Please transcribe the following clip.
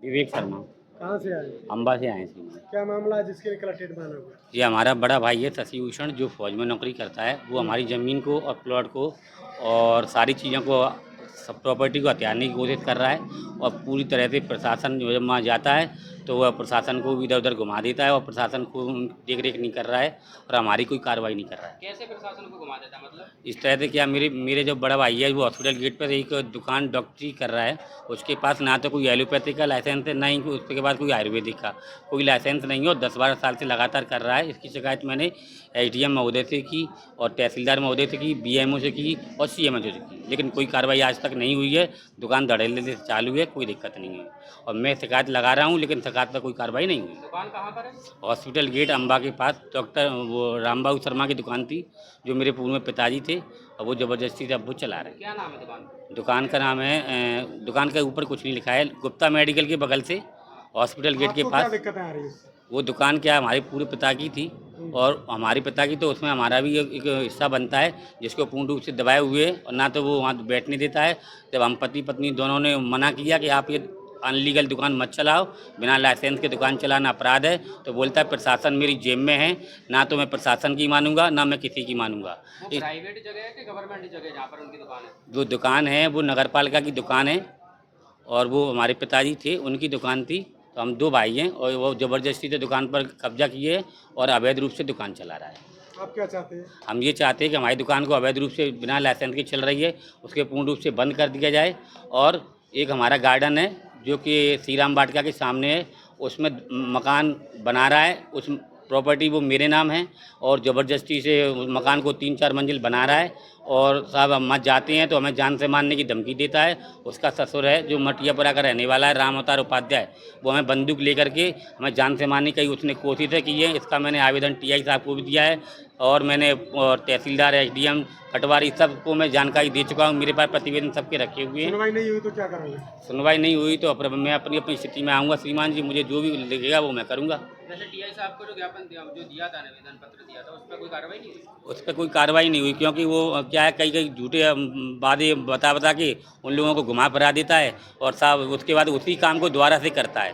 विवेक शर्मा। कहाँ से आए? अम्बा से आए थे। क्या मामला है जिसके लिए कलेक्ट्रेट में आना हुआ? ये हमारा बड़ा भाई है शशि भूषण, जो फौज में नौकरी करता है। वो हमारी ज़मीन को और प्लॉट को और सारी चीज़ों को, सब प्रॉपर्टी को हथियाने की कोशिश कर रहा है। और पूरी तरह से प्रशासन जब वहाँ जाता है तो वह प्रशासन को इधर उधर घुमा देता है और प्रशासन को देख रेख नहीं कर रहा है और हमारी कोई कार्रवाई नहीं कर रहा है। कैसे प्रशासन को घुमा देता है मतलब? इस तरह से क्या, मेरे मेरे जो बड़ा भाई है वो हॉस्पिटल गेट पर एक दुकान डॉक्टरी कर रहा है। उसके पास ना तो कोई एलोपैथी का लाइसेंस है, ना ही उसके पास कोई आयुर्वेदिक का कोई लाइसेंस नहीं है और 10-12 साल से लगातार कर रहा है। इसकी शिकायत मैंने एसडीएम महोदय से की और तहसीलदार महोदय से की, बीएमओ से की और सीएमओ से की, लेकिन कोई कार्रवाई आज तक नहीं हुई है। दुकान धड़ल्ले से चालू है, कोई दिक्कत नहीं है और मैं शिकायत लगा रहा हूँ, लेकिन शिकायत पर कोई कार्रवाई नहीं हुई। दुकान कहाँ पर है? हॉस्पिटल गेट अम्बा के पास डॉक्टर वो रामबाबू शर्मा की दुकान थी, जो मेरे पूर्व में पिताजी थे और वो ज़बरदस्ती से अब वो चला रहे हैं। क्या नाम है दुकान का? दुकान का नाम है, दुकान के ऊपर कुछ नहीं लिखा है, गुप्ता मेडिकल के बगल से हॉस्पिटल गेट के आपको क्या पास। दिक्कतें आ रही है उससे? वो दुकान क्या हमारे पूरे पिता की थी और हमारे पिता की, तो उसमें हमारा भी एक हिस्सा बनता है, जिसको पूर्ण रूप से दबाए हुए है और ना तो वो वहाँ बैठने देता है। जब हम पति पत्नी दोनों ने मना किया कि आप ये अनलीगल दुकान मत चलाओ, बिना लाइसेंस के दुकान चलाना अपराध है, तो बोलता है प्रशासन मेरी जेब में है, ना तो मैं प्रशासन की मानूंगा ना मैं किसी की मानूंगा। वो प्राइवेट जगह है कि गवर्नमेंट जगह है जहाँ पर उनकी दुकान है? जो दुकान है वो नगर पालिका की दुकान है और वो हमारे पिताजी थे, उनकी दुकान थी। तो हम दो भाई हैं और वो ज़बरदस्ती से दुकान पर कब्जा किए और अवैध रूप से दुकान चला रहा है। आप क्या चाहते हैं? हम ये चाहते हैं कि हमारी दुकान को अवैध रूप से बिना लाइसेंस के चल रही है, उसके पूर्ण रूप से बंद कर दिया जाए। और एक हमारा गार्डन है जो कि श्री राम वाटिका के सामने है, उसमें मकान बना रहा है, उस प्रॉपर्टी वो मेरे नाम है और ज़बरदस्ती से उस मकान को 3-4 मंजिल बना रहा है। और साहब हम मत जाते हैं तो हमें जान से मारने की धमकी देता है। उसका ससुर है जो मटियापुरा का रहने वाला है, राम अवतार उपाध्याय, वो हमें बंदूक लेकर के हमें जान से मारने की उसने कोशिश की है। इसका मैंने आवेदन टीआई साहब को भी दिया है और मैंने तहसीलदार, एसडीएम, पटवारी सबको मैं जानकारी दे चुका हूँ। मेरे पास प्रतिवेदन सबके रखे हुए हैं। सुनवाई नहीं हुई तो क्या करोगे? सुनवाई नहीं हुई तो मैं अपनी अपनी स्थिति में आऊँगा। श्रीमान जी, मुझे जो भी लिखेगा वो मैं करूँगा। जैसे टीआई साहब को जो ज्ञापन जो दिया था, निवेदन पत्र दिया था, उस पर कोई कार्रवाई नहीं हुई? उस पर कोई कार्रवाई नहीं हुई क्योंकि वो क्या है, कई कई झूठे वादे बता के उन लोगों को घुमा फिरा देता है और साहब उसके बाद उसी काम को दोबारा से करता है।